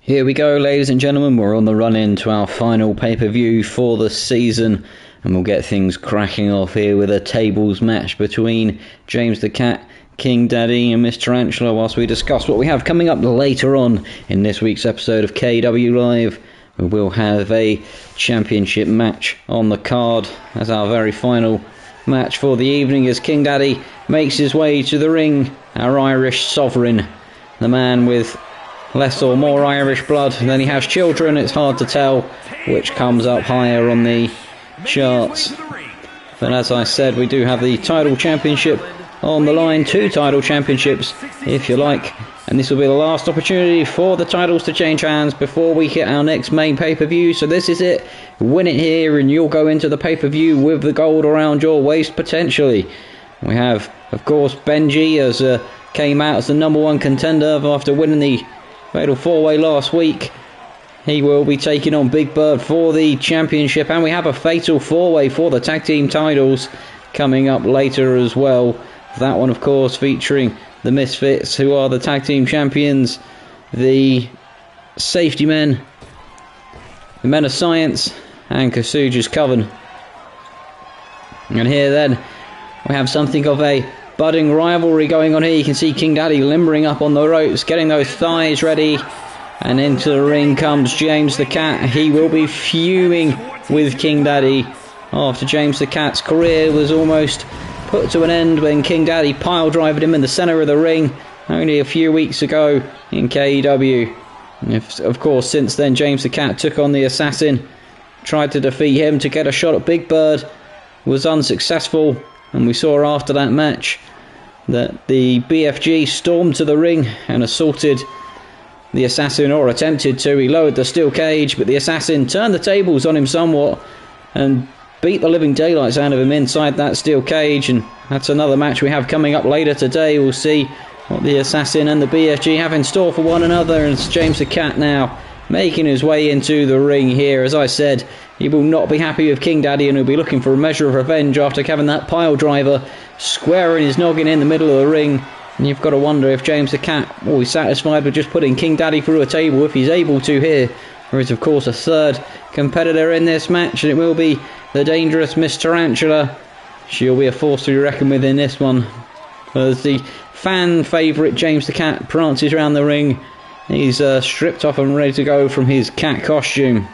Here we go, ladies and gentlemen, we're on the run into our final pay-per-view for the season, and we'll get things cracking off here with a tables match between James the Cat, King Daddy and Miss Tarantula, whilst we discuss what we have coming up later on in this week's episode of KEW Live. We will have a championship match on the card as our very final match for the evening, as King Daddy makes his way to the ring, our Irish sovereign, the man with less or more Irish blood than he has children. It's hard to tell which comes up higher on the charts. But as I said, we do have the title championship on the line, 2 title championships if you like, and this will be the last opportunity for the titles to change hands before we hit our next main pay-per-view. So this is it, win it here and you'll go into the pay-per-view with the gold around your waist potentially. We have, of course, Benji as came out as the #1 contender after winning the Fatal 4-Way last week. He will be taking on Big Bird for the championship, and we have a Fatal 4-Way for the tag team titles coming up later as well. That one, of course, featuring the Misfits, who are the tag team champions, the Safety Men, the Men of Science, and Kasuja's Coven. And here then, we have something of a budding rivalry going on here. You can see King Daddy limbering up on the ropes, getting those thighs ready, and into the ring comes James the Cat. He will be fuming with King Daddy after James the Cat's career was almost put to an end when King Daddy pile-drivered him in the centre of the ring only a few weeks ago in KEW. Of course, since then, James the Cat took on the Assassin, tried to defeat him to get a shot at Big Bird, was unsuccessful, and we saw after that match that the BFG stormed to the ring and assaulted the Assassin, or attempted to. He lowered the steel cage, but the Assassin turned the tables on him somewhat and beat the living daylights out of him inside that steel cage. And that's another match we have coming up later today. We'll see what the Assassin and the BFG have in store for one another. And it's James the Cat now making his way into the ring here. As I said, he will not be happy with King Daddy, and he'll be looking for a measure of revenge after having that pile driver squaring his noggin in the middle of the ring. And you've got to wonder if James the Cat will be satisfied with just putting King Daddy through a table, if he's able to here. There is, of course, a third competitor in this match, and it will be the dangerous Miss Tarantula. She'll be a force to be reckoned with in this one, as the fan favourite James the Cat prances around the ring. He's stripped off and ready to go from his cat costume.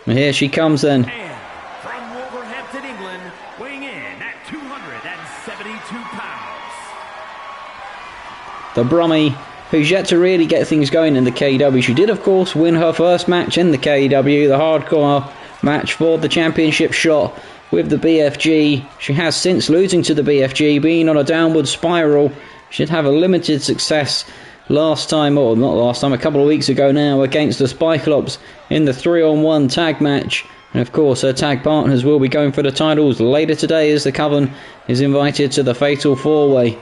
And here she comes then. And from Wolverhampton, England, weighing in at 272 pounds. The Brummie, who's yet to really get things going in the KEW. She did, of course, win her first match in the KEW, the hardcore match for the championship shot with the BFG. She has, since losing to the BFG, been on a downward spiral. She'd have a limited success last time, or not last time, a couple of weeks ago now, against the Spyclops in the 3-on-1 tag match. And of course, her tag partners will be going for the titles later today, as the Coven is invited to the Fatal 4-Way.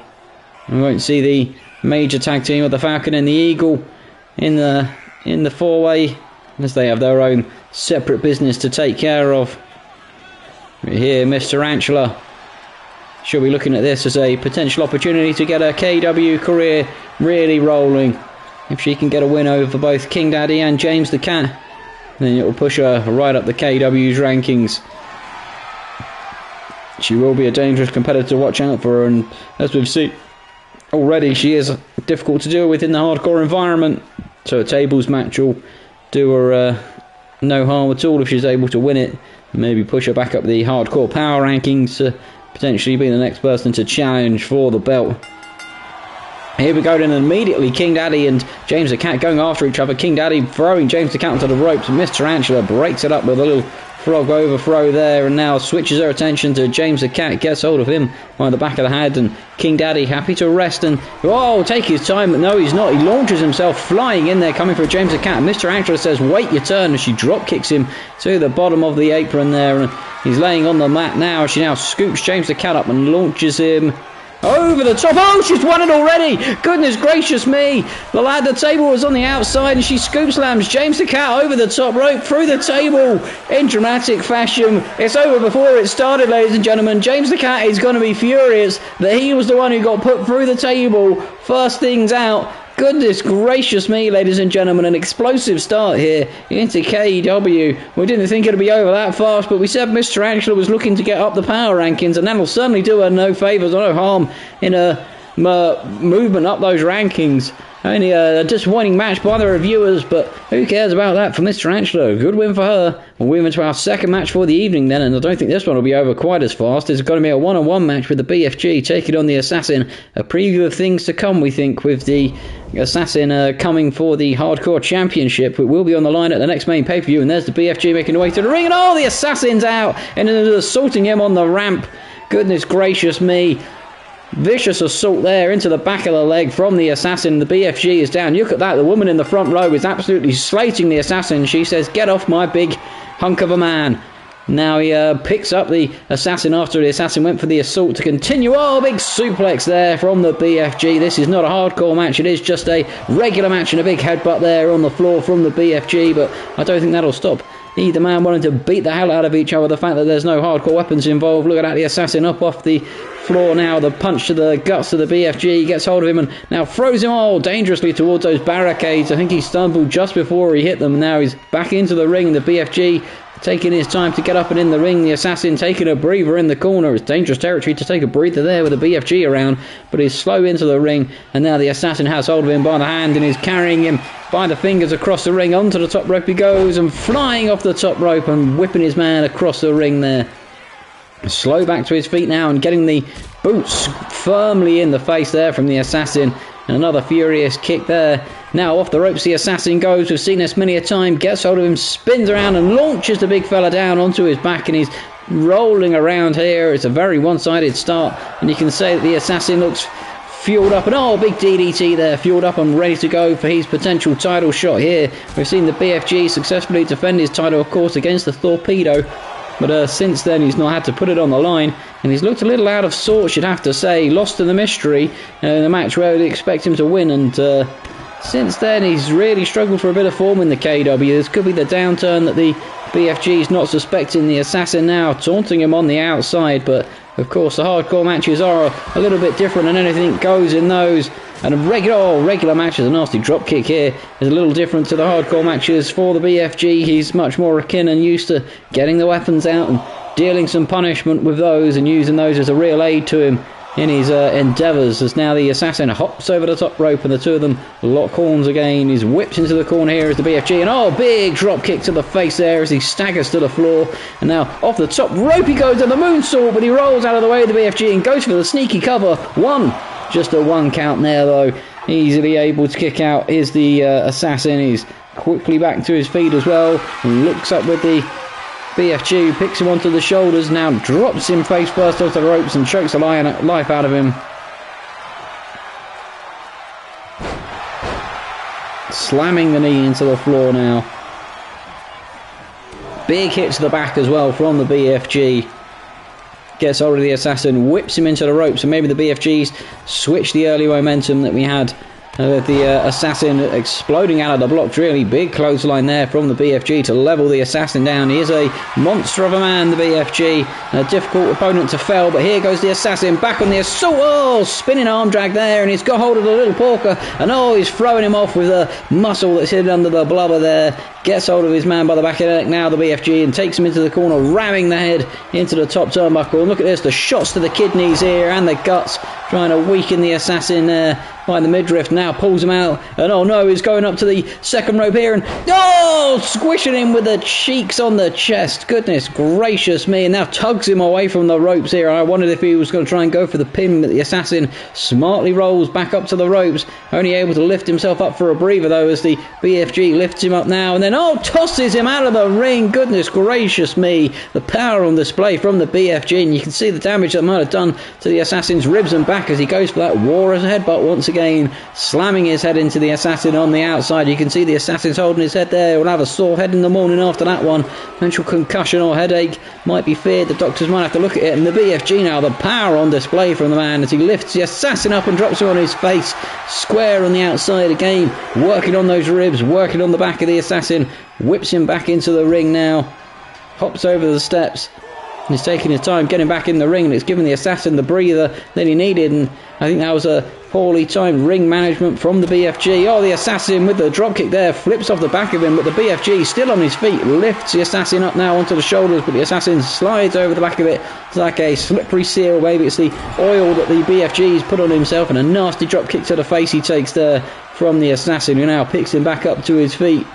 We won't see the major tag team of the Falcon and the Eagle in the 4-Way, as they have their own separate business to take care of. Here, Miss Tarantula, she'll be looking at this as a potential opportunity to get her KEW career really rolling. If she can get a win over both King Daddy and James the Cat, then it will push her right up the KEW's rankings. She will be a dangerous competitor to watch out for, and as we've seen already, she is difficult to deal with in the hardcore environment. So a tables match will do her no harm at all if she's able to win it. Maybe push her back up the hardcore power rankings to potentially be the next person to challenge for the belt. Here we go then, immediately King Daddy and James the Cat going after each other. King Daddy throwing James the Cat onto the ropes, and Miss Tarantula breaks it up with a little frog overthrow there, and now switches her attention to James the Cat, gets hold of him by the back of the head, and King Daddy happy to rest and take his time, but no, he's not. He launches himself flying in there, coming for James the Cat, and Miss Tarantula says wait your turn, and she drop kicks him to the bottom of the apron there, and he's laying on the mat now. She now scoops James the Cat up and launches him over the top. Oh, she's won it already! Goodness gracious me! The table was on the outside, and she scoop slams James the Cat over the top rope, through the table in dramatic fashion. It's over before it started, ladies and gentlemen. James the Cat is going to be furious that he was the one who got put through the table first things out. Goodness gracious me, ladies and gentlemen, an explosive start here into KEW. We didn't think it'd be over that fast, but we said Miss Tarantula was looking to get up the power rankings, and that'll certainly do her no favours or no harm in her movement up those rankings. Only a disappointing match by the reviewers, but who cares about that for Miss Tarantula? Good win for her. We'll move into our second match for the evening then, and I don't think this one will be over quite as fast. It's going to be a one-on-one match with the BFG taking on the Assassin. A preview of things to come, we think, with the Assassin coming for the Hardcore Championship. It will be on the line at the next main pay-per-view, and there's the BFG making their way to the ring, and the Assassin's out, and assaulting him on the ramp. Goodness gracious me. Vicious assault there into the back of the leg from the Assassin. The BFG is down. Look at that. The woman in the front row is absolutely slating the Assassin. She says, "Get off my big hunk of a man." Now he picks up the Assassin after the Assassin went for the assault to continue. Big suplex there from the BFG. This is not a hardcore match. It is just a regular match, and a big headbutt there on the floor from the BFG. But I don't think that'll stop either man wanting to beat the hell out of each other. The fact that there's no hardcore weapons involved. Look at that, the Assassin up off the floor now. The punch to the guts of the BFG gets hold of him and now throws him dangerously towards those barricades. I think he stumbled just before he hit them, and now he's back into the ring. The BFG taking his time to get up and in the ring. The Assassin taking a breather in the corner. It's dangerous territory to take a breather there with the BFG around, but he's slow into the ring, and now the Assassin has hold of him by the hand and is carrying him by the fingers across the ring. Onto the top rope he goes, and flying off the top rope and whipping his man across the ring there. Slow back to his feet now and getting the boots firmly in the face there from the Assassin. And another furious kick there. Now off the ropes the Assassin goes. We've seen this many a time. Gets hold of him, spins around and launches the big fella down onto his back, and he's rolling around here. It's a very one-sided start, and you can say that the Assassin looks fueled up, and big DDT there, fueled up and ready to go for his potential title shot here. We've seen the BFG successfully defend his title, of course, against the Torpedo. But since then, he's not had to put it on the line. And he's looked a little out of sorts, you'd have to say. Lost to the Mystery in a match where we'd expect him to win. And since then, he's really struggled for a bit of form in the KW. This could be the downturn that the BFG is not suspecting. The Assassin now taunting him on the outside. But, of course, the hardcore matches are a little bit different, and anything goes in those. And a regular matches, a nasty drop kick here is a little different to the hardcore matches for the BFG. He's much more akin and used to getting the weapons out and dealing some punishment with those and using those as a real aid to him in his endeavours. As now the Assassin hops over the top rope and the two of them lock horns again. He's whipped into the corner here as the BFG, and big drop kick to the face there as he staggers to the floor. And now off the top rope he goes on the moonsault, but he rolls out of the way of the BFG and goes for the sneaky cover. Just a one count there though. Easily able to kick out is the Assassin. He's quickly back to his feet as well. And looks up with the BFG, picks him onto the shoulders, now drops him face first off the ropes and chokes the life out of him. Slamming the knee into the floor now. Big hit to the back as well from the BFG. Gets hold of the Assassin, whips him into the ropes, and maybe the BFG's switched the early momentum that we had. The Assassin exploding out of the blocks. Really big clothesline there from the BFG to level the Assassin down. He is a monster of a man, the BFG. A difficult opponent to fell, but here goes the Assassin back on the assault. Spinning arm drag there, and he's got hold of the little porker, and he's throwing him off with a muscle that's hidden under the blubber there. Gets hold of his man by the back of the neck now, the BFG, and takes him into the corner, ramming the head into the top turnbuckle. And look at this, the shots to the kidneys here and the guts, trying to weaken the Assassin there by the midriff. Now pulls him out, and he's going up to the second rope here, and squishing him with the cheeks on the chest. Goodness gracious me, and now tugs him away from the ropes here. I wondered if he was going to try and go for the pin, but the Assassin smartly rolls back up to the ropes, only able to lift himself up for a breather though as the BFG lifts him up now, and then tosses him out of the ring. Goodness gracious me, the power on display from the BFG, and you can see the damage that might have done to the Assassin's ribs and back as he goes for that Warrior's headbutt once again, slamming his head into the Assassin on the outside. You can see the Assassin's holding his head there. He'll have a sore head in the morning after that one. Potential concussion or headache might be feared. The doctors might have to look at it. And the BFG now, the power on display from the man as he lifts the Assassin up and drops him on his face square on the outside again, working on those ribs, working on the back of the Assassin, whips him back into the ring now, hops over the steps. He's taking his time getting back in the ring, and it's giving the Assassin the breather that he needed. And I think that was a poorly timed ring management from the BFG. Oh, the Assassin with the dropkick there, flips off the back of him, but the BFG still on his feet, lifts the Assassin up now onto the shoulders, but the Assassin slides over the back of it. It's like a slippery seal, maybe it's the oil that the BFG's put on himself, and a nasty dropkick to the face he takes there from the Assassin, who now picks him back up to his feet.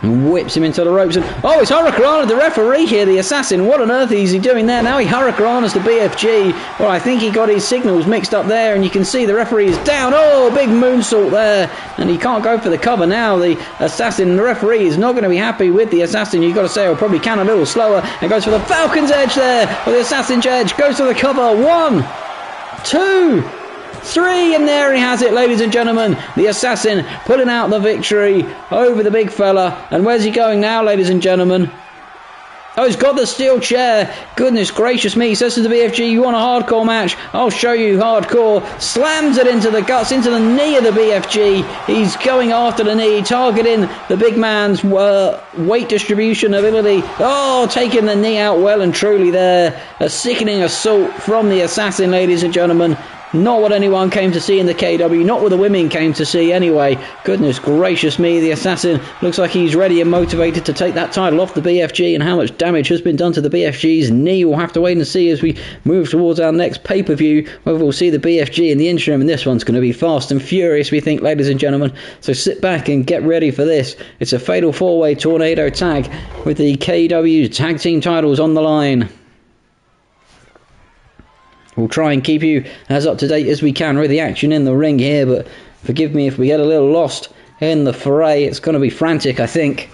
And whips him into the ropes, and oh, it's Hurricane, the referee here, the Assassin. What on earth is he doing there? Now he Hurricanes the BFG. Well, I think he got his signals mixed up there, and you can see the referee is down. Oh, big moonsault there, and he can't go for the cover now. The Assassin, the referee, is not going to be happy with the Assassin. You've got to say, he'll probably can a little slower, and goes for the Falcon's Edge there. Well, the Assassin's Edge goes for the cover. 1, 2, 3, and there he has it, ladies and gentlemen. The Assassin pulling out the victory over the big fella. And where's he going now, ladies and gentlemen? Oh, he's got the steel chair. Goodness gracious me. He says to the BFG, you want a hardcore match? I'll show you hardcore. Slams it into the guts, into the knee of the BFG. He's going after the knee, targeting the big man's weight distribution ability. Oh, taking the knee out well and truly there. A sickening assault from the Assassin, ladies and gentlemen. Not what anyone came to see in the KEW, not what the women came to see anyway. Goodness gracious me, the Assassin looks like he's ready and motivated to take that title off the BFG, and how much damage has been done to the BFG's knee, we'll have to wait and see as we move towards our next pay-per-view, whether we'll see the BFG in the interim, and this one's going to be fast and furious, we think, ladies and gentlemen. So sit back and get ready for this. It's a fatal four-way tornado tag with the KEW tag team titles on the line. We'll try and keep you as up to date as we can with the action in the ring here, but forgive me if we get a little lost in the foray. It's going to be frantic, I think.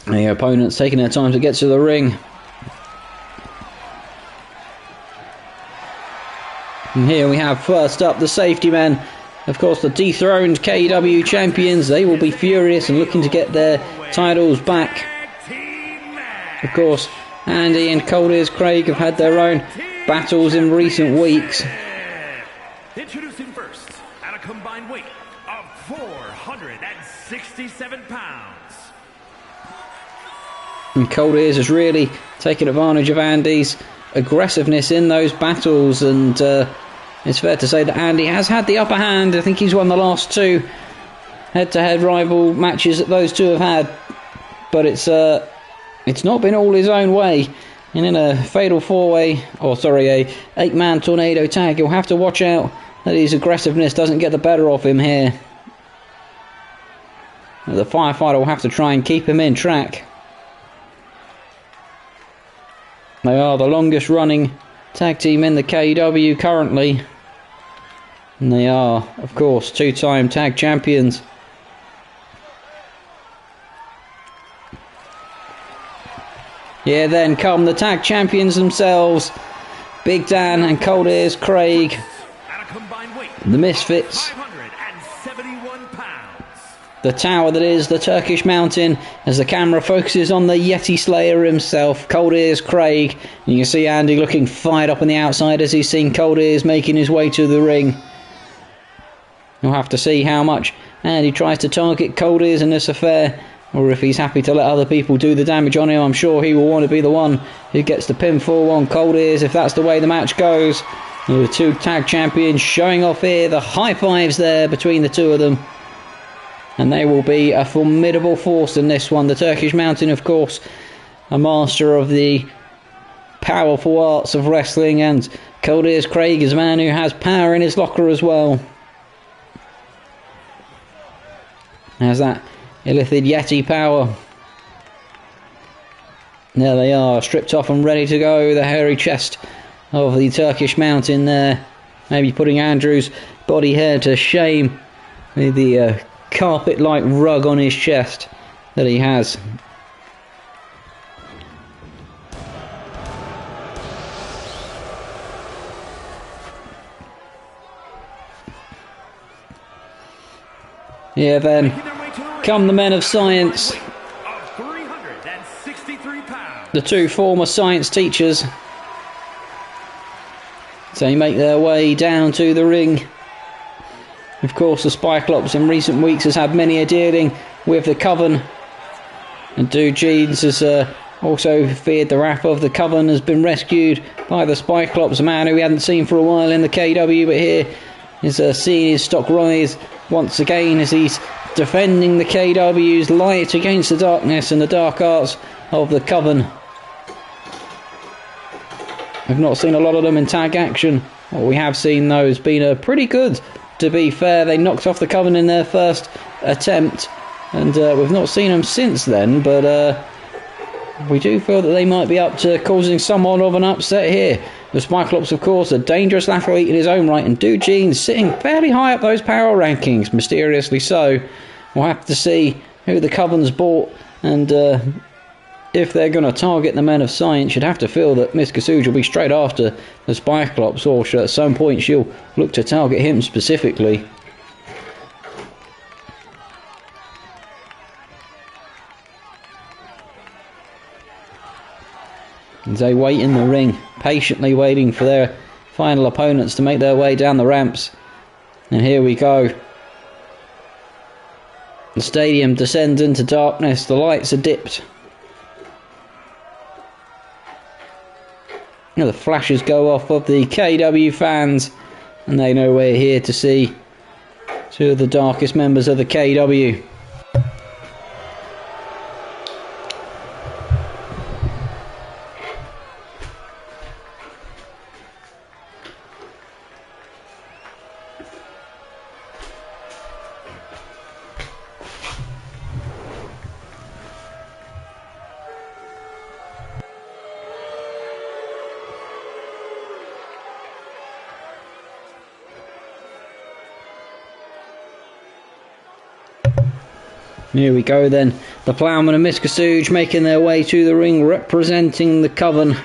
The opponents taking their time to get to the ring. And here we have first up the safety men. Of course, the dethroned KEW champions, they will be furious and looking to get their titles back. Of course, Andy and Cold Ears Craig have had their own battles in recent weeks. Introducing first, at a combined weight of 467 pounds. And Cold Ears has really taken advantage of Andy's aggressiveness in those battles, and it's fair to say that Andy has had the upper hand. I think he's won the last 2 head-to-head rival matches that those two have had. But it's not been all his own way. And in a fatal 4-way, a 8-man tornado tag, you'll have to watch out that his aggressiveness doesn't get the better of him here. The firefighter will have to try and keep him in track. They are the longest running tag team in the KEW currently. And they are, of course, 2-time tag champions. Yeah, then come the tag champions themselves. Big Dan and Cold Ears Craig. The Misfits. 571 pounds. The tower that is the Turkish Mountain, as the camera focuses on the Yeti Slayer himself, Cold Ears Craig. And you can see Andy looking fired up on the outside as he's seen Cold Ears making his way to the ring. We'll have to see how much Andy tries to target Cold Ears in this affair, or if he's happy to let other people do the damage on him. I'm sure he will want to be the one who gets the pinfall on Cold Ears if that's the way the match goes. The 2 tag champions showing off here, the high fives there between the 2 of them. And they will be a formidable force in this one. The Turkish Mountain, of course, a master of the powerful arts of wrestling, and Cold Ears Craig is a man who has power in his locker as well. Has that illithid Yeti power. There they are, stripped off and ready to go. The hairy chest of the Turkish Mountain there. Maybe putting Andrew's body hair to shame with the carpet-like rug on his chest that he has. Yeah, then come the men of science. The 2 former science teachers. So they make their way down to the ring. Of course, the Spyclops in recent weeks has had many a dealing with the Coven. And Jeans has also feared the wrath of the Coven, has been rescued by the Spyclops, a man who we hadn't seen for a while in the KEW, but here is seeing his stock rise once again as he's defending the KEW's light against the darkness and the dark arts of the Coven. We've not seen a lot of them in tag action. What we have seen, though, has been pretty good, to be fair. They knocked off the Coven in their first attempt, and we've not seen them since then, but we do feel that they might be up to causing somewhat of an upset here. The Spyclops, of course, a dangerous athlete in his own right, and Jeans sitting fairly high up those power rankings, mysteriously so. We'll have to see who the Coven's bought, and if they're going to target the Men of Science, you'd have to feel that Miss Kasuj will be straight after the Spyclops, or at some point she'll look to target him specifically. As they wait in the ring, patiently waiting for their final opponents to make their way down the ramps. And here we go. The stadium descends into darkness, the lights are dipped. The flashes go off of the KEW fans, and they know we're here to see two of the darkest members of the KEW. Here we go then, the Ploughman and Miss Kasuj making their way to the ring, representing the Coven.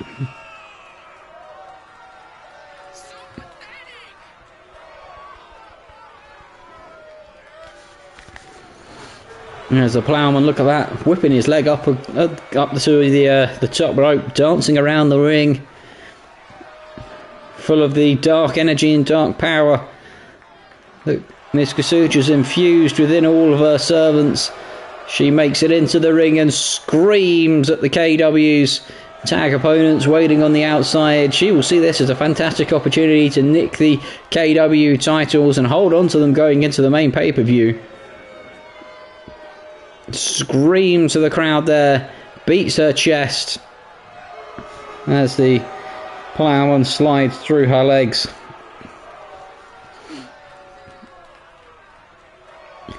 There's the Ploughman, look at that, whipping his leg up to the top rope, dancing around the ring, full of the dark energy and dark power that Miss Kasuj is infused within all of her servants. She makes it into the ring and screams at the KEW's tag opponents waiting on the outside. She will see this as a fantastic opportunity to nick the KEW titles and hold on to them going into the main pay-per-view. Screams to the crowd there, beats her chest as the Ploughman slides through her legs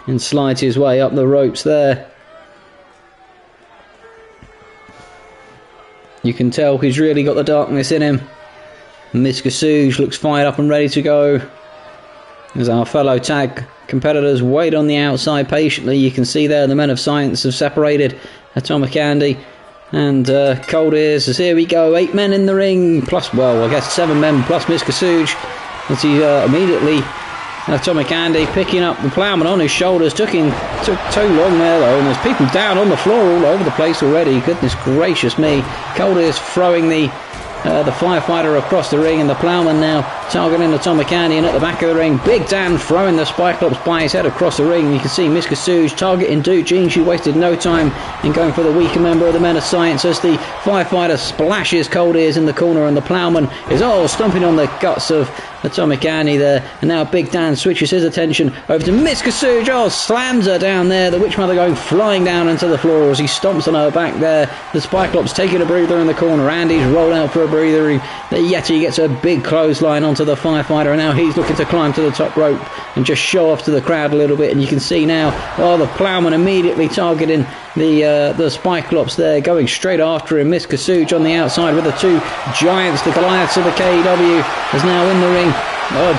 and slides his way up the ropes there. You can tell he's really got the darkness in him. Miss Kasuj looks fired up and ready to go as our fellow tag competitors wait on the outside patiently. You can see there the Men of Science have separated Atomic Andy and Cold Ears. As here we go, 8 men in the ring, plus, well, I guess 7 men plus Miss Kasuj, as he immediately, Atomic Andy picking up the Ploughman on his shoulders. Took too long there though, and there's people down on the floor all over the place already. Goodness gracious me. Cold Ears throwing the firefighter across the ring, and the Ploughman now targeting Atomic Andy, and at the back of the ring, Big Dan throwing the Spyclops by his head across the ring. You can see Miss Kasuj targeting Jean. She wasted no time in going for the weaker member of the Men of Science as the firefighter splashes Cold Ears in the corner, and the Ploughman is stomping on the guts of Atomic Andy there. And now Big Dan switches his attention over to Miss Kasuj. Slams her down there. The Witch Mother going flying down into the floor as he stomps on her back there. The Spyclops taking a breather in the corner. Andy's rolling out for a breather. The Yeti gets a big clothesline onto the firefighter, and now he's looking to climb to the top rope and just show off to the crowd a little bit. And you can see now, the Ploughman immediately targeting the Spyclops there, going straight after him. Miss Kasuj on the outside with the 2 giants, the Goliaths of the KEW, is now in the ring.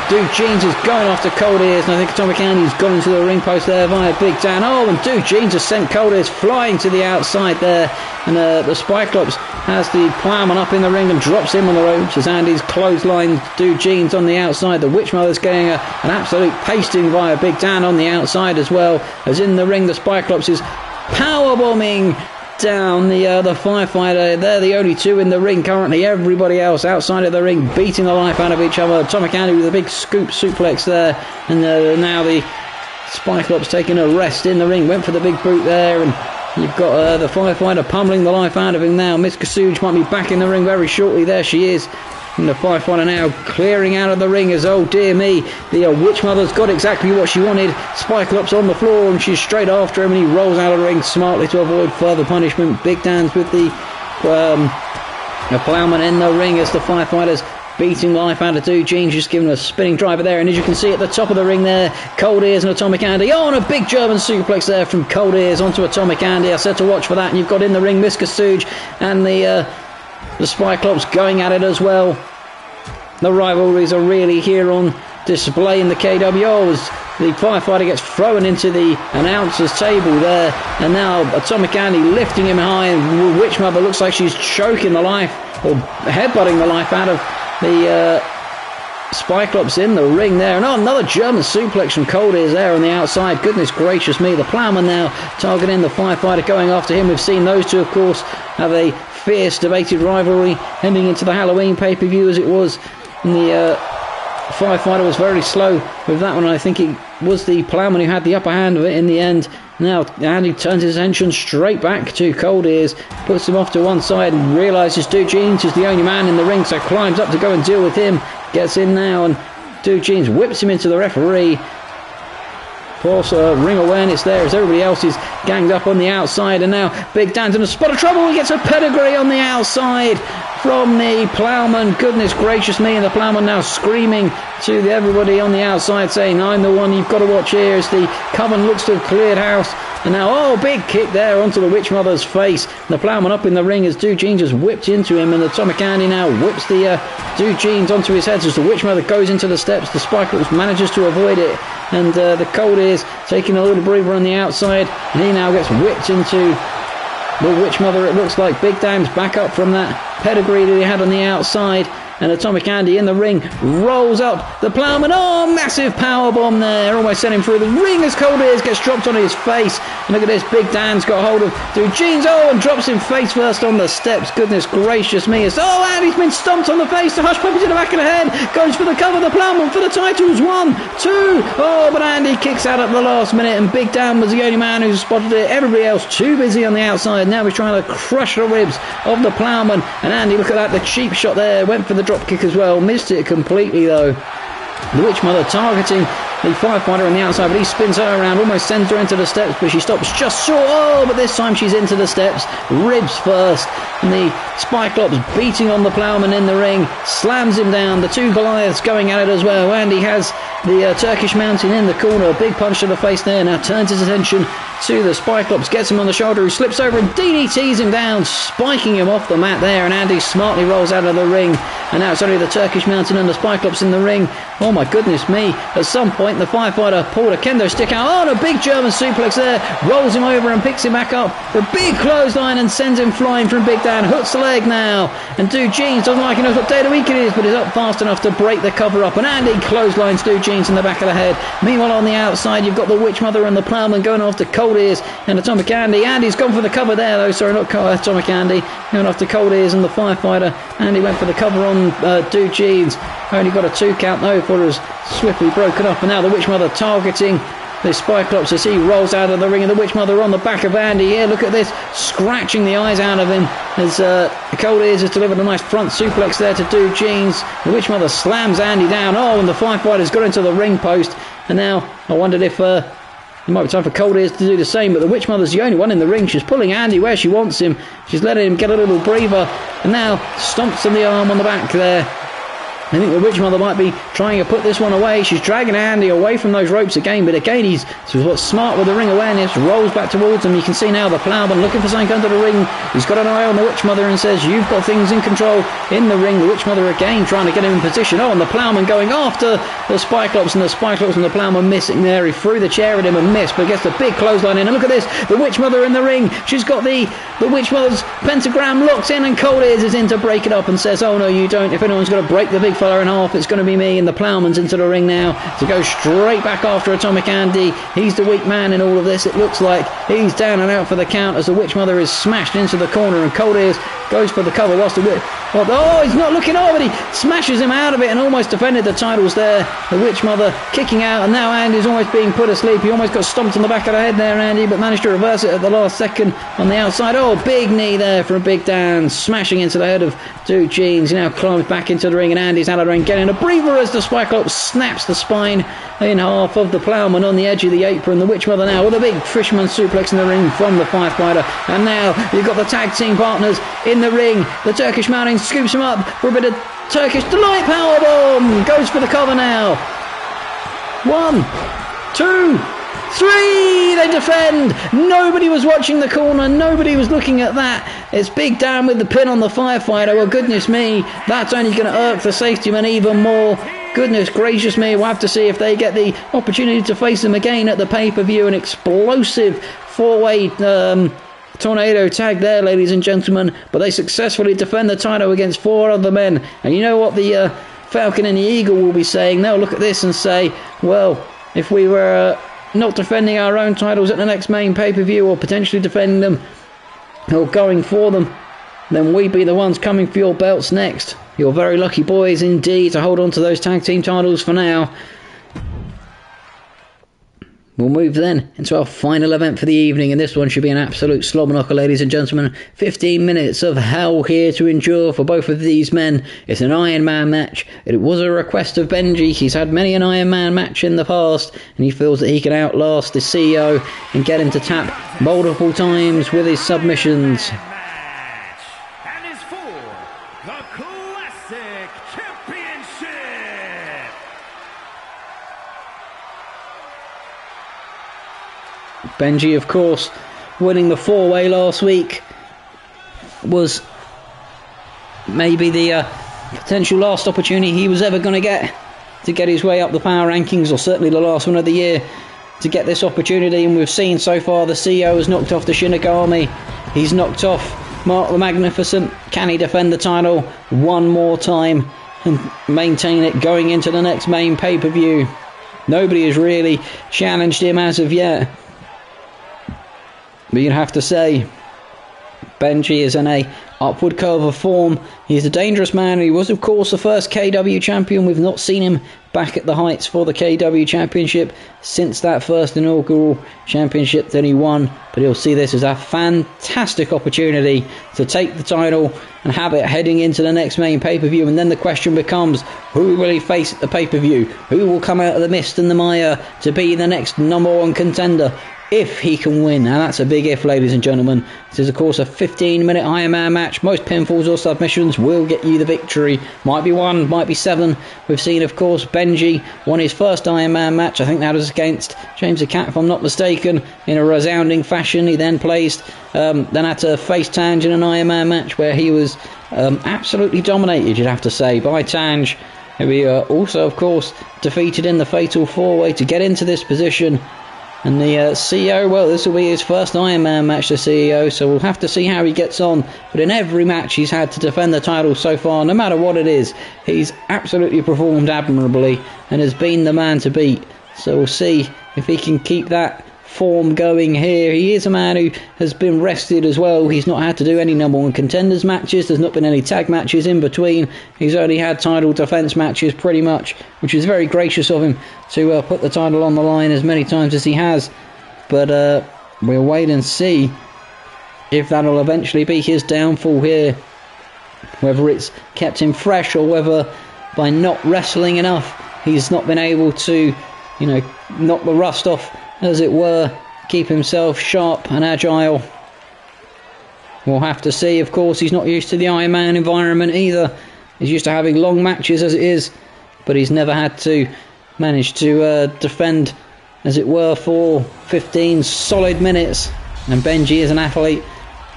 Duke Jeans is going after Cold Ears, and I think Atomic Andy's gone into the ring post there via Big Dan. And Duke Jeans has sent Cold Ears flying to the outside there, and the Spyclops has the Ploughman up in the ring and drops him on the ropes as Andy's clothesline Duke Jeans on the outside. The Witch Mother's getting an absolute pasting via Big Dan on the outside as well, as in the ring the Spyclops is powerbombing down the firefighter. They're the only two in the ring currently. Everybody else outside of the ring beating the life out of each other. Atomic Andy with a big scoop suplex there, and now the Cyclops taking a rest in the ring. Went for the big boot there, and you've got the firefighter pummeling the life out of him now. Miss Kasuj might be back in the ring very shortly. There she is. And the firefighter now clearing out of the ring as, oh dear me, the Witch Mother's got exactly what she wanted. Cyclops on the floor, and she's straight after him, and he rolls out of the ring smartly to avoid further punishment. Big Dan's with the Plowman in the ring as the firefighters beating life out of Two Jeans, just giving a spinning driver there. And as you can see at the top of the ring there, Cold Ears and Atomic Andy. Oh, and a big German suplex there from Cold Ears onto Atomic Andy. I said to watch for that. And you've got in the ring Miss Kasuj and the Cyclops going at it as well. The rivalries are really here on display in the KEW as the firefighter gets thrown into the announcer's table there, and now Atomic Andy lifting him high, and Witch Mother looks like she's choking the life or headbutting the life out of the Cyclops in the ring there. And another German suplex from Cold Ears there on the outside. Goodness gracious me, the Plowman now targeting the firefighter, going after him. We've seen those two, of course, have a fierce debated rivalry heading into the Halloween pay-per-view as it was. And the firefighter was very slow with that one. I think it was the Plowman who had the upper hand of it in the end. Now Andy turns his attention straight back to Cold Ears, puts him off to one side and realises Two Jeans is the only man in the ring, so climbs up to go and deal with him. Gets in now, and Two Jeans whips him into the referee. Pulse ring awareness there as everybody else is ganged up on the outside, and now Big Dan's in a spot of trouble. He gets a pedigree on the outside from the Plowman. Goodness gracious me, and the Plowman now screaming to everybody on the outside saying, I'm the one you've got to watch here, as the Coven looks to have cleared house. And now, oh, big kick there onto the Witch Mother's face. The Plowman up in the ring as Two Jeans has whipped into him, and the Atomic Andy now whips the Two Jeans onto his head as the Witch Mother goes into the steps. The Cyclops manages to avoid it, and the Cold Ears taking a little breather on the outside, and he now gets whipped into the Witch Mother. It looks like Big Dan's back up from that pedigree that he had on the outside. And Atomic Andy in the ring rolls up the Plowman. Oh, massive power bomb there. Almost sent him through the ring as Cold Ears gets dropped on his face. And look at this, Big Dan's got hold of Two Jeans. Oh, and drops him face first on the steps. Goodness gracious me. Andy's been stomped on the face. The hush puppy to the back of the head. Goes for the cover. The Plowman for the titles. 1, 2. Oh, but Andy kicks out at the last minute. And Big Dan was the only man who spotted it. Everybody else too busy on the outside. Now he's trying to crush the ribs of the Plowman. And Andy, look at that. The cheap shot there. Went for the drop kick as well, missed it completely though. The Witch Mother targeting the firefighter on the outside, but he spins her around, almost sends her into the steps, but she stops just short. Oh, but this time she's into the steps, ribs first, and the Cyclops beating on the Plowman in the ring, slams him down. The two Goliaths going at it as well. Andy has the Turkish Mountain in the corner, a big punch to the face there. Now turns his attention to the Cyclops, gets him on the shoulder, who slips over and DDTs him down, spiking him off the mat there, and Andy smartly rolls out of the ring. And now it's only the Turkish Mountain and the Cyclops in the ring. Oh my goodness me, at some point the firefighter pulled a kendo stick out. Oh, and a big German suplex there, rolls him over and picks him back up. A big clothesline and sends him flying from Big Dan. Hooks the leg now, and Two Jeans doesn't like enough what day of the week it is, but is up fast enough to break the cover up, and Andy clotheslines Two Jeans in the back of the head. Meanwhile on the outside you've got the Witch Mother and the Plowman going after Cold Ears and Atomic Andy. Andy's gone for the cover there though, sorry, not Atomic Andy, going after Cold Ears and the firefighter. Andy went for the cover on Two Jeans, only got a 2 count though before it was swiftly broken up. And now the Witch Mother targeting the Cyclops as he rolls out of the ring, and the Witch Mother on the back of Andy here. Look at this, scratching the eyes out of him as Cold Ears has delivered a nice front suplex there to Two Jeans. The Witch Mother slams Andy down. Oh, and the firefighter's got into the ring post, and now I wondered if it might be time for Cold Ears to do the same, but the Witch Mother's the only one in the ring. She's pulling Andy where she wants him. She's letting him get a little breather, and now stomps on the arm on the back there. I think the Witch Mother might be trying to put this one away. She's dragging Andy away from those ropes again, but again he's smart with the ring awareness, rolls back towards him. You can see now the Plowman looking for something under the ring. He's got an eye on the Witch Mother and says, you've got things in control in the ring. The Witch Mother again trying to get him in position. Oh, and the Plowman going after the Cyclops, and the Cyclops and the Plowman missing there. He threw the chair at him and missed, but gets the big clothesline in. And look at this, the Witch Mother in the ring. She's got the Witch Mother's pentagram locked in, and Cold Ears is in to break it up and says, oh no you don't. If anyone's going to break the big fella in half. It's going to be me, and the Ploughman's into the ring now to go straight back after Atomic Andy. He's the weak man in all of this. It looks like he's down and out for the count as the Witch Mother is smashed into the corner, and Cold Ears goes for the cover whilst oh, he's not looking over, but he smashes him out of it and almost defended the titles there. The Witch Mother kicking out, and now Andy's almost being put asleep. He almost got stomped on the back of the head there, Andy, but managed to reverse it at the last second on the outside. Oh, big knee there from Big Dan, smashing into the head of Duke Jeans. He now climbs back into the ring, and Andy's out of the ring, getting a breather as the Cyclops snaps the spine in half of the Ploughman on the edge of the apron. The Witch Mother now with a big fisherman suplex in the ring from the firefighter, and now you've got the tag team partners in the ring. The Turkish Mountain scoops him up for a bit of Turkish Delight powerbomb, goes for the cover now. 1, 2, 3, they defend. Nobody was watching the corner, nobody was looking at that. It's Big Dan with the pin on the firefighter. Well, goodness me, that's only going to irk the safety man even more. Goodness gracious me, we'll have to see if they get the opportunity to face them again at the pay-per-view. An explosive four-way tornado tag there, ladies and gentlemen, but they successfully defend the title against 4 other men. And you know what the Falcon and the Eagle will be saying? They'll look at this and say, well, if we were not defending our own titles at the next main pay-per-view, or potentially defending them or going for them, then we'd be the ones coming for your belts next. You're very lucky boys indeed to hold on to those tag team titles for now. We'll move then into our final event for the evening, and this one should be an absolute slobber knocker, ladies and gentlemen. 15 minutes of hell here to endure for both of these men. It's an Iron Man match. It was a request of Benji. He's had many an Iron Man match in the past, and he feels that he can outlast the CEO and get him to tap multiple times with his submissions. And is for the Classic Championship. Benji, of course, winning the 4-way last week, was maybe the potential last opportunity he was ever going to get his way up the power rankings, or certainly the last one of the year to get this opportunity. And we've seen so far the CEO has knocked off the Shinigami. He's knocked off Mark the Magnificent. Can he defend the title one more time and maintain it going into the next main pay-per-view? Nobody has really challenged him as of yet. But you'd have to say Benji is in a upward curve of form. He's a dangerous man. He was, of course, the first KEW champion. We've not seen him back at the heights for the KEW championship since that first inaugural championship that he won. But he'll see this as a fantastic opportunity to take the title and have it heading into the next main pay-per-view. And then the question becomes, who will he face at the pay-per-view? Who will come out of the mist and the mire to be the next number one contender? If he can win. Now that's a big if, ladies and gentlemen. This is of course a 15-minute Iron Man match. Most pinfalls or submissions will get you the victory. Might be 1, might be 7. We've seen, of course, Benji won his first Iron Man match. I think that was against James the Cat, if I'm not mistaken, in a resounding fashion. He then then had to face Tange in an Iron Man match where he was absolutely dominated, you'd have to say, by Tange, who he also, of course, defeated in the Fatal 4-way to get into this position. And the CEO, well, this will be his first Iron Man match, the CEO, so we'll have to see how he gets on. But in every match he's had to defend the title so far, no matter what it is, he's absolutely performed admirably and has been the man to beat. So we'll see if he can keep that form going here. He is a man who has been rested as well. He's not had to do any number one contenders matches. There's not been any tag matches in between. He's only had title defense matches pretty much, which is very gracious of him to put the title on the line as many times as he has. But we'll wait and see if that'll eventually be his downfall here, whether it's kept him fresh or whether by not wrestling enough he's not been able to, knock the rust off, as it were, keep himself sharp and agile. We'll have to see. Of course, he's not used to the Iron Man environment either. He's used to having long matches as it is, but he's never had to manage to defend, as it were, for 15 solid minutes. And Benji is an athlete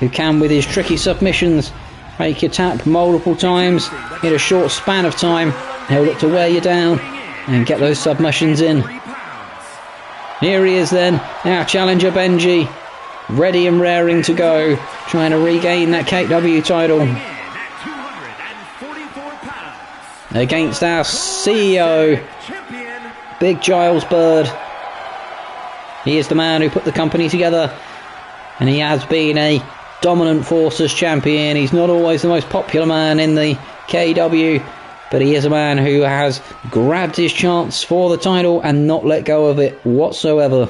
who can, with his tricky submissions, make you tap multiple times in a short span of time. He'll look to wear you down and get those submissions in. Here he is then, our challenger Benji, ready and raring to go, trying to regain that KEW title. against our CEO, Champion. Big Giles Bird. He is the man who put the company together, and he has been a dominant force as champion. He's not always the most popular man in the KEW, but he is a man who has grabbed his chance for the title and not let go of it whatsoever.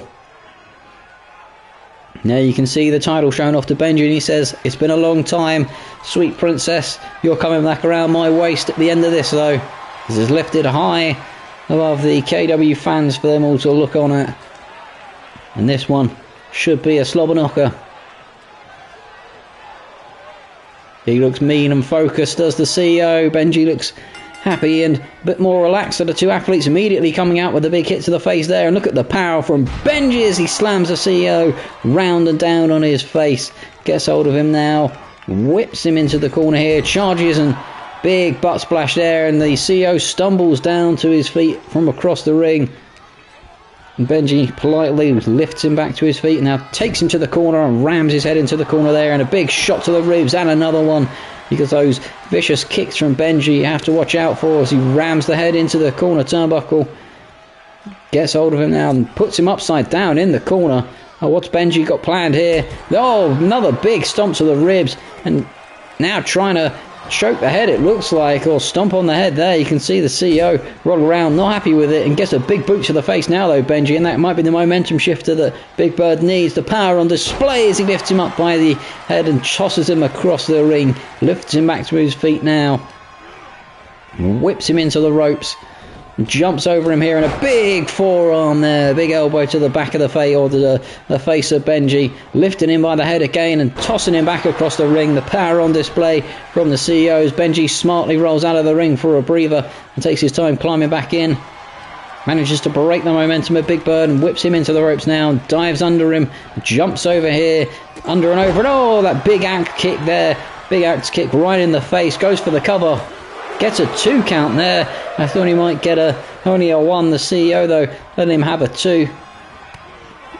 Now you can see the title shown off to Benji, and he says, "It's been a long time, sweet princess. You're coming back around my waist at the end of this, though." This is lifted high above the KEW fans for them all to look on at. And this one should be a slobber knocker. He looks mean and focused, does the CEO. Benji looks happy and a bit more relaxed. So the two athletes immediately coming out with a big hit to the face there. And look at the power from Benji as he slams the CEO round and down on his face. Gets hold of him now, whips him into the corner here, charges, and big butt splash there. And the CEO stumbles down to his feet from across the ring. And Benji politely lifts him back to his feet and now takes him to the corner and rams his head into the corner there, and a big shot to the ribs and another one, because those vicious kicks from Benji you have to watch out for as he rams the head into the corner turnbuckle. Gets hold of him now and puts him upside down in the corner. Oh, what's Benji got planned here? Oh, another big stomp to the ribs, and now trying to choke the head, it looks like, or stomp on the head there. You can see the CEO roll around, not happy with it, and gets a big boot to the face now though, Benji, and that might be the momentum shifter that Big Bird needs. The power on display as he lifts him up by the head and tosses him across the ring, lifts him back to his feet now, whips him into the ropes, jumps over him here, and a big forearm there, big elbow to the back of the face, or the face of Benji, lifting him by the head again and tossing him back across the ring. The power on display from the CEOs. Benji smartly rolls out of the ring for a breather and takes his time climbing back in. Manages to break the momentum of Big Bird and whips him into the ropes now, dives under him, jumps over here, under and over, and oh, that big axe kick there, big axe kick right in the face, goes for the cover. Gets a 2 count there. I thought he might get only a 1. The CEO, though, letting him have a 2.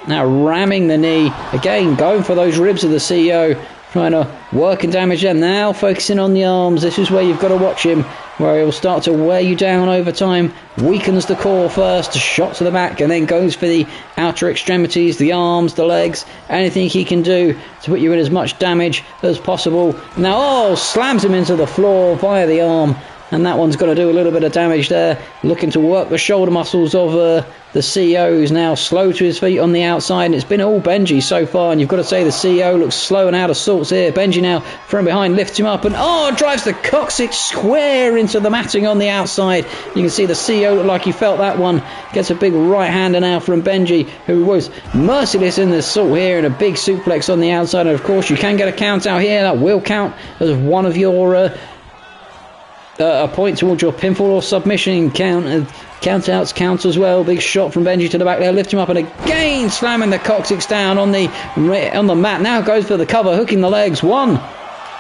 Now ramming the knee. Again, going for those ribs of the CEO. Trying to work and damage them. Now focusing on the arms. This is where you've got to watch him, where he'll start to wear you down over time. Weakens the core first. Shot to the back, and then goes for the outer extremities, the arms, the legs. Anything he can do to put you in as much damage as possible. Now, oh, slams him into the floor via the arm. And that one's got to do a little bit of damage there. Looking to work the shoulder muscles of the CEO, who's now slow to his feet on the outside. And it's been all Benji so far. And you've got to say the CEO looks slow and out of sorts here. Benji now from behind lifts him up and drives the coccyx square into the matting on the outside. You can see the CEO look like he felt that one. Gets a big right hander now from Benji, who was merciless in the assault here, and a big suplex on the outside. And of course you can get a count out here. That will count as one of your a point towards your pinfall or submission. Count-outs count as well. Big shot from Benji to the back there, lift him up, and again slamming the coccyx down on the mat. Now goes for the cover, hooking the legs. 1.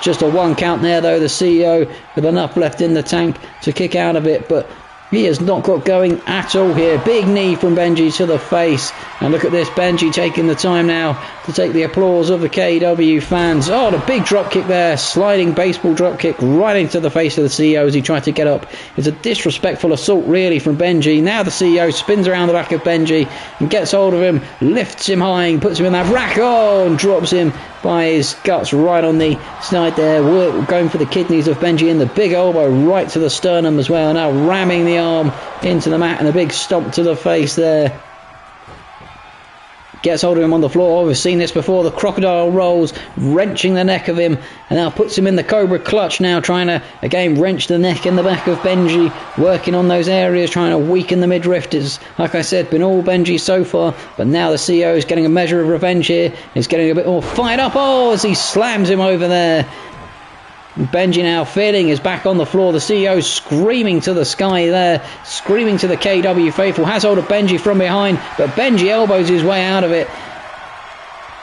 Just a 1 count there though. The CEO with enough left in the tank to kick out of it, but he has not got going at all here. Big knee from Benji to the face. And look at this, Benji taking the time now to take the applause of the KEW fans. Oh, the big drop kick there. Sliding baseball drop kick right into the face of the CEO as he tried to get up. It's a disrespectful assault really from Benji. Now the CEO spins around the back of Benji and gets hold of him, lifts him high and puts him in that rack. Oh, and drops him by his guts right on the side there. We're going for the kidneys of Benji, in the big elbow right to the sternum as well. Now ramming the arm into the mat and a big stomp to the face there. Gets hold of him on the floor. We've seen this before. The crocodile rolls, wrenching the neck of him, and now puts him in the cobra clutch now, trying to again wrench the neck and the back of Benji, working on those areas, trying to weaken the midriff. It's, like I said, been all Benji so far, but now the CEO is getting a measure of revenge here. He's getting a bit more fired up. Oh, as he slams him over there. Benji now feeling is back on the floor. The CEO screaming to the sky there, screaming to the KEW faithful. Has hold of Benji from behind, but Benji elbows his way out of it.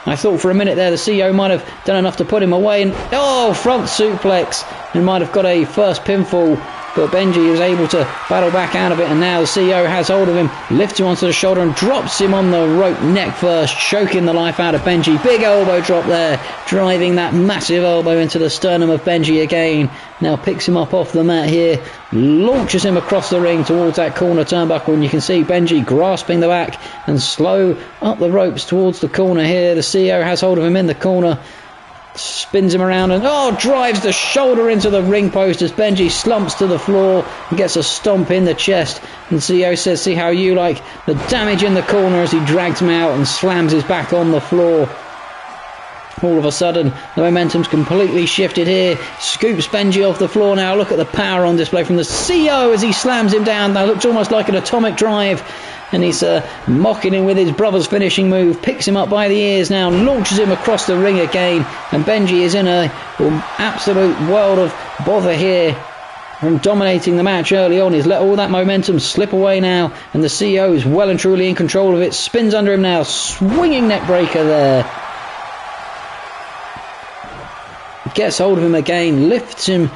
I thought for a minute there the CEO might have done enough to put him away, and front suplex, and might have got a first pinfall but Benji is able to battle back out of it, and now the CEO has hold of him, lifts him onto the shoulder and drops him on the rope neck first, choking the life out of Benji. Big elbow drop there, driving that massive elbow into the sternum of Benji again. Now picks him up off the mat here, launches him across the ring towards that corner turnbuckle, and you can see Benji grasping the back and slow up the ropes towards the corner here. The CEO has hold of him in the corner, spins him around and drives the shoulder into the ring post as Benji slumps to the floor and gets a stomp in the chest. And CEO says, see how you like the damage in the corner, as he drags him out and slams his back on the floor. All of a sudden, the momentum's completely shifted here. Scoops Benji off the floor now. Look at the power on display from the CEO as he slams him down. That looks almost like an atomic drive. And he's mocking him with his brother's finishing move. Picks him up by the ears now, launches him across the ring again. And Benji is in an absolute world of bother here from dominating the match early on. He's let all that momentum slip away now. And the CEO is well and truly in control of it. Spins under him now. Swinging neck breaker there. Gets hold of him again, lifts him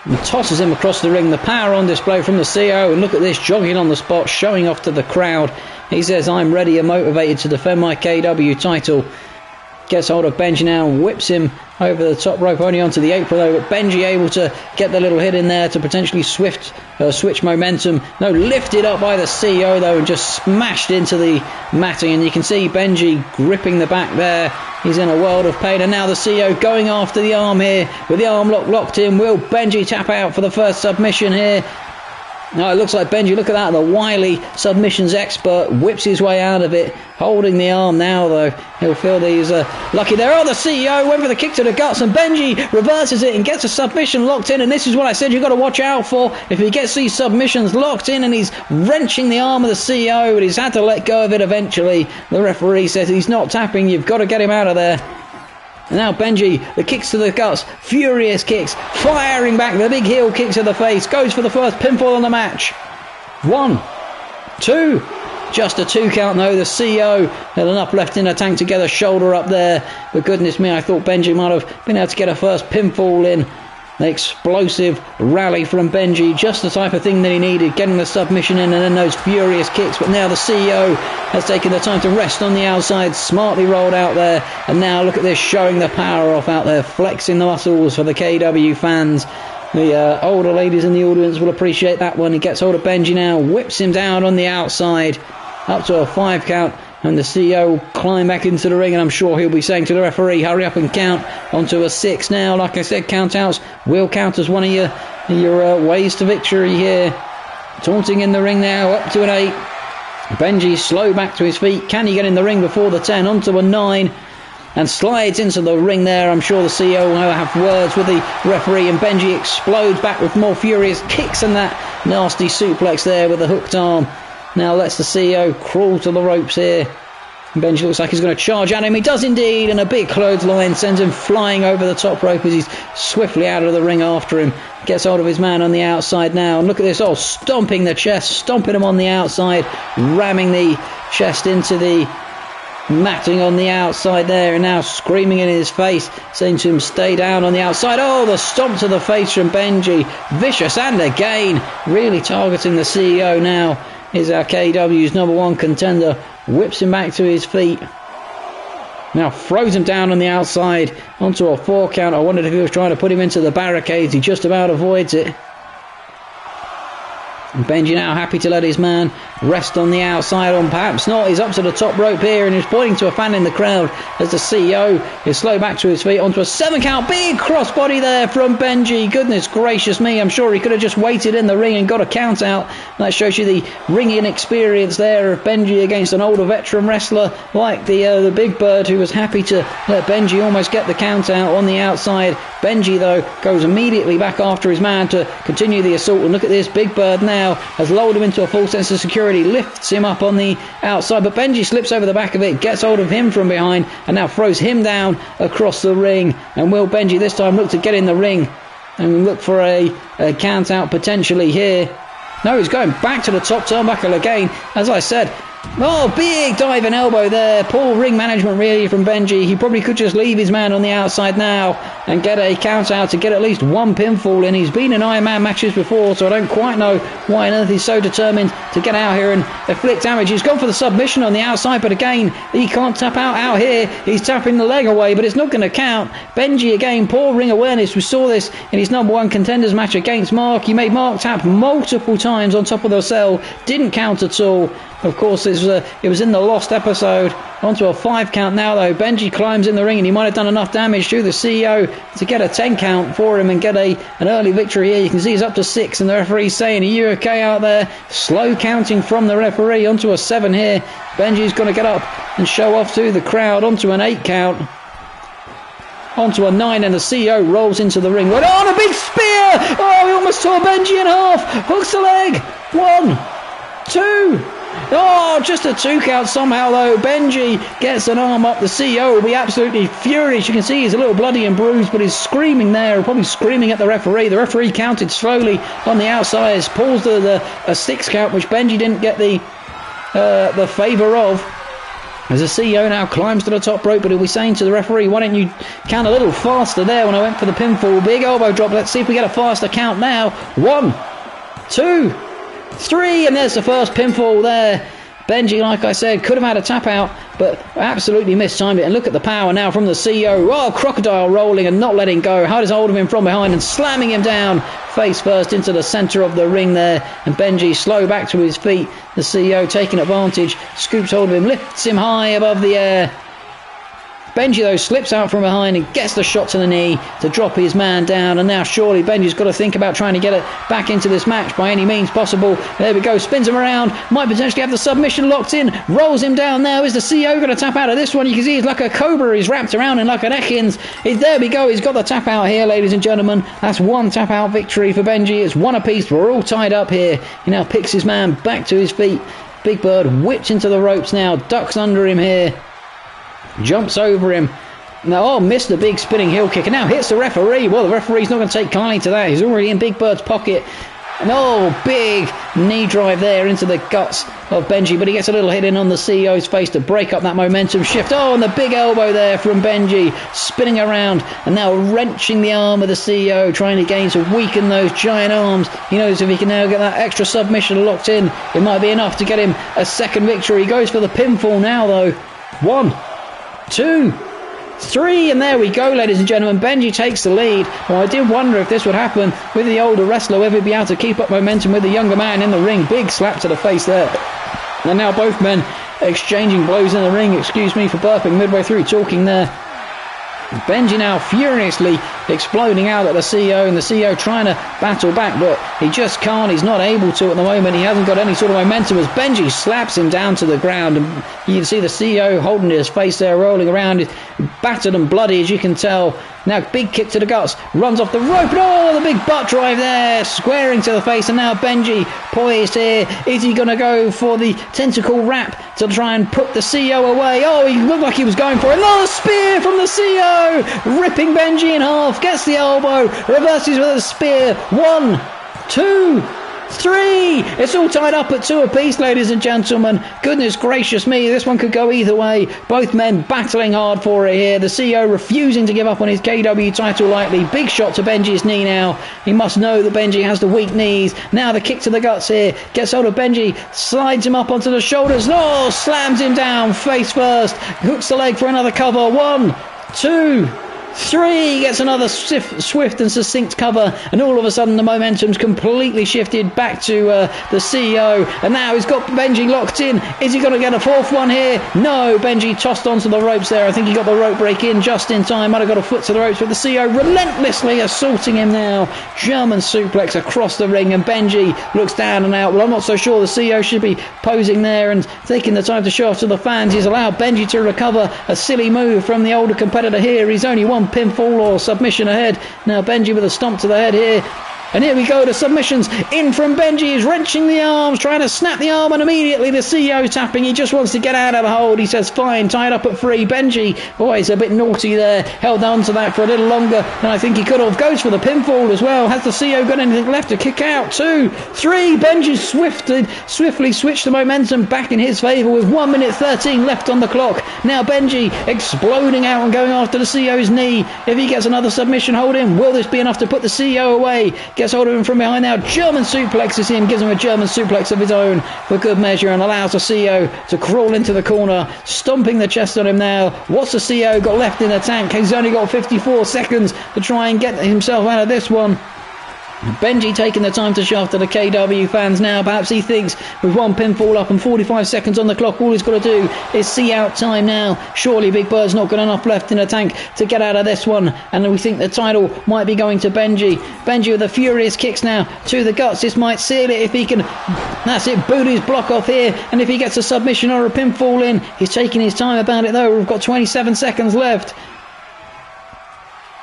and tosses him across the ring. The power on display from the CEO, and look at this, jogging on the spot, showing off to the crowd. He says, I'm ready and motivated to defend my KEW title. Gets hold of Benji now and whips him over the top rope, only onto the apron though, but Benji able to get the little hit in there to potentially switch momentum. No, lifted up by the CEO though and just smashed into the matting, and you can see Benji gripping the back there. He's in a world of pain, and now the CEO going after the arm here with the arm locked in. Will Benji tap out for the first submission here? Now it looks like Benji, look at that, the wily submissions expert, whips his way out of it, holding the arm now though. He'll feel that he's lucky there. The CEO went for the kick to the guts, and Benji reverses it and gets a submission locked in, and this is what I said you've got to watch out for. If he gets these submissions locked in and he's wrenching the arm of the CEO, but he's had to let go of it eventually. The referee says he's not tapping, you've got to get him out of there. And now Benji, the kicks to the guts, furious kicks, firing back, the big heel kick to the face, goes for the first pinfall on the match. 1, 2, just a 2 count though. The CEO had enough left in the tank to get a shoulder up there, but goodness me, I thought Benji might have been able to get a first pinfall in. The explosive rally from Benji, just the type of thing that he needed, getting the submission in and then those furious kicks. But now the CEO has taken the time to rest on the outside, smartly rolled out there, and now look at this, showing the power off out there, flexing the muscles for the KEW fans. The older ladies in the audience will appreciate that one. He gets hold of Benji now, whips him down on the outside, up to a 5 count. And the CEO will climb back into the ring, and I'm sure he'll be saying to the referee, hurry up and count. Onto a 6 now. Like I said, count-outs will count as one of your ways to victory here. Taunting in the ring now, up to an 8. Benji slow back to his feet. Can he get in the ring before the 10? Onto a 9. And slides into the ring there. I'm sure the CEO will have words with the referee, and Benji explodes back with more furious kicks and that nasty suplex there with the hooked arm. Now lets the CEO crawl to the ropes here. Benji looks like he's going to charge at him. He does indeed, and a big clothesline sends him flying over the top rope as he's swiftly out of the ring after him. Gets hold of his man on the outside now, and look at this, stomping the chest, stomping him on the outside, ramming the chest into the matting on the outside there, and now screaming in his face, saying to him, stay down on the outside. The stomp to the face from Benji, vicious, and again, really targeting the CEO now. Is our KEW's number 1 contender, whips him back to his feet. Now throws him down on the outside onto a 4 count. I wondered if he was trying to put him into the barricades. He just about avoids it. And Benji now happy to let his man rest on the outside, on perhaps not. He's up to the top rope here, and he's pointing to a fan in the crowd as the CEO is slow back to his feet onto a 7 count. Big crossbody there from Benji. Goodness gracious me, I'm sure he could have just waited in the ring and got a count out. That shows you the ringing experience there of Benji against an older veteran wrestler like the Big Bird, who was happy to let Benji almost get the count out on the outside. Benji though goes immediately back after his man to continue the assault, and look at this, Big Bird now has lulled him into a full sense of security, lifts him up on the outside, but Benji slips over the back of it, gets hold of him from behind, and now throws him down across the ring. And will Benji this time look to get in the ring and look for a count out potentially here? No, he's going back to the top turnbuckle again. As I said, big diving elbow there. Poor ring management really from Benji. He probably could just leave his man on the outside now and get a count out to get at least one pinfall in. He's been in Iron Man matches before, so I don't quite know why on earth he's so determined to get out here and inflict damage. He's gone for the submission on the outside, but again, he can't tap out here. He's tapping the leg away, but it's not going to count. Benji again, poor ring awareness. We saw this in his number one contenders match against Mark. He made Mark tap multiple times on top of the cell, didn't count at all. Of course, it was in the lost episode. Onto a 5 count now, though. Benji climbs in the ring, and he might have done enough damage to the CEO to get a 10 count for him and get an early victory here. You can see he's up to 6, and the referee's saying, "Are you okay out there?" Slow counting from the referee. Onto a 7 here. Benji's going to get up and show off to the crowd. Onto an 8 count. Onto a 9, and the CEO rolls into the ring. Went on a big spear! Oh, he almost tore Benji in half. Hooks the leg. 1, 2. Oh, just a 2 count somehow, though. Benji gets an arm up. The CEO will be absolutely furious. You can see he's a little bloody and bruised, but he's screaming there, probably screaming at the referee. The referee counted slowly on the outside. Paused a 6 count, which Benji didn't get the favour of. As the CEO now climbs to the top rope, but he'll be saying to the referee, "Why don't you count a little faster there when I went for the pinfall?" Big elbow drop. Let's see if we get a faster count now. 1, 2, 3, and there's the first pinfall there. Benji, like I said, could have had a tap out, but absolutely mistimed it. And look at the power now from the CEO. Oh, Crocodile rolling and not letting go. Has hold of him from behind and slamming him down face first into the centre of the ring there. And Benji slow back to his feet. The CEO taking advantage, scoops hold of him, lifts him high above the air. Benji, though, slips out from behind and gets the shot to the knee to drop his man down. And now surely Benji's got to think about trying to get it back into this match by any means possible. There we go, spins him around, might potentially have the submission locked in, rolls him down now. Is the CEO going to tap out of this one? You can see he's like a cobra, he's wrapped around in like an Ekins. There we go, he's got the tap out here, ladies and gentlemen. That's one tap out victory for Benji. It's one apiece, we're all tied up here. He now picks his man back to his feet. Big Bird whips into the ropes now, ducks under him here. Jumps over him. Now, missed the big spinning heel kick and now hits the referee. Well, the referee's not going to take kindly to that. He's already in Big Bird's pocket. And big knee drive there into the guts of Benji, but he gets a little hit in on the CEO's face to break up that momentum shift. And the big elbow there from Benji, spinning around and now wrenching the arm of the CEO, trying again to weaken those giant arms. He knows if he can now get that extra submission locked in, it might be enough to get him a second victory. He goes for the pinfall now, though. 1, 2, 3, and there we go, ladies and gentlemen. Benji takes the lead. Well, I did wonder if this would happen with the older wrestler, whether he'd be able to keep up momentum with the younger man in the ring. Big slap to the face there. And now both men exchanging blows in the ring. Excuse me for burping midway through talking there. Benji now furiously exploding out at the CEO, and the CEO trying to battle back, but he just can't. He's not able to at the moment. He hasn't got any sort of momentum as Benji slaps him down to the ground, and you can see the CEO holding his face there, rolling around. He's battered and bloody, as you can tell. Now big kick to the guts, runs off the rope, and the big butt drive there, squaring to the face. And now Benji poised here. Is he going to go for the tentacle wrap to try and put the CEO away? He looked like he was going for it. Another spear from the CEO, ripping Benji in half, gets the elbow, reverses with a spear. 1, 2, 3. It's all tied up at 2 apiece, ladies and gentlemen. Goodness gracious me, this one could go either way. Both men battling hard for it here. The CEO refusing to give up on his KEW title lightly. Big shot to Benji's knee now. He must know that Benji has the weak knees. Now the kick to the guts here. Gets hold of Benji, slides him up onto the shoulders. Slams him down face first. Hooks the leg for another cover. 1, 2, 3, gets another swift and succinct cover, and all of a sudden the momentum's completely shifted back to the CEO, and now he's got Benji locked in. Is he going to get a fourth one here? No, Benji tossed onto the ropes there. I think he got the rope break in just in time. Might have got a foot to the ropes, but the CEO relentlessly assaulting him now. German suplex across the ring, and Benji looks down and out. Well, I'm not so sure the CEO should be posing there and taking the time to show off to the fans. He's allowed Benji to recover a silly move from the older competitor here. He's only one pinfall or submission ahead. Now Benji with a stomp to the head here. And here we go, the submissions in from Benji. He's wrenching the arms, trying to snap the arm, and immediately the CEO tapping. He just wants to get out of the hold. He says, fine, tied up at 3. Benji, boy, he's a bit naughty there. Held on to that for a little longer than I think he could have. Goes for the pinfall as well. Has the CEO got anything left to kick out? 2, 3. Benji swiftly switched the momentum back in his favour with 1 minute 13 left on the clock. Now Benji exploding out and going after the CEO's knee. If he gets another submission hold in, will this be enough to put the CEO away? Gets hold of him from behind now. German suplexes him, gives him a German suplex of his own for good measure, and allows the CEO to crawl into the corner, stomping the chest on him now. What's the CEO got left in the tank? He's only got 54 seconds to try and get himself out of this one. Benji taking the time to show after the KW fans now. Perhaps he thinks with 1 pinfall up and 45 seconds on the clock, all he's got to do is see out time now. Surely Big Bird's not got enough left in the tank to get out of this one, and we think the title might be going to Benji. Benji with the furious kicks now to the guts. This might seal it if he can. That's it, boot his block off here, and if he gets a submission or a pinfall in, he's taking his time about it though. We've got 27 seconds left.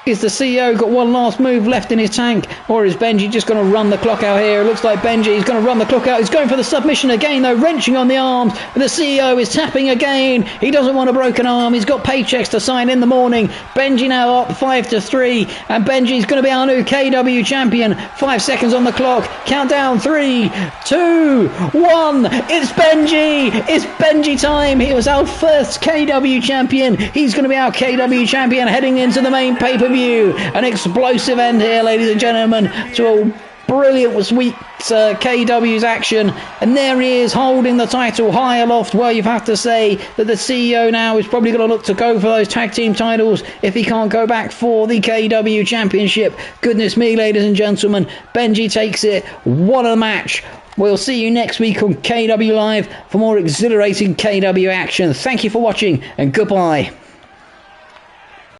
Is the CEO got one last move left in his tank, or is Benji just going to run the clock out here? It looks like Benji is going to run the clock out. He's going for the submission again though, wrenching on the arms. The CEO is tapping again. He doesn't want a broken arm. He's got paychecks to sign in the morning. Benji now up 5-3, and Benji's going to be our new KW champion. 5 seconds on the clock. Countdown 3, 2, 1. It's Benji. It's Benji time. He was our first KW champion. He's going to be our KW champion heading into the main pay-per-view. An explosive end here, ladies and gentlemen, to a brilliant week's KW's action. And there he is, holding the title high aloft. Well, you have to say that the CEO now is probably going to look to go for those tag team titles if he can't go back for the KW championship. Goodness me, ladies and gentlemen, Benji takes it. What a match. We'll see you next week on KW Live for more exhilarating KW action. Thank you for watching, and goodbye.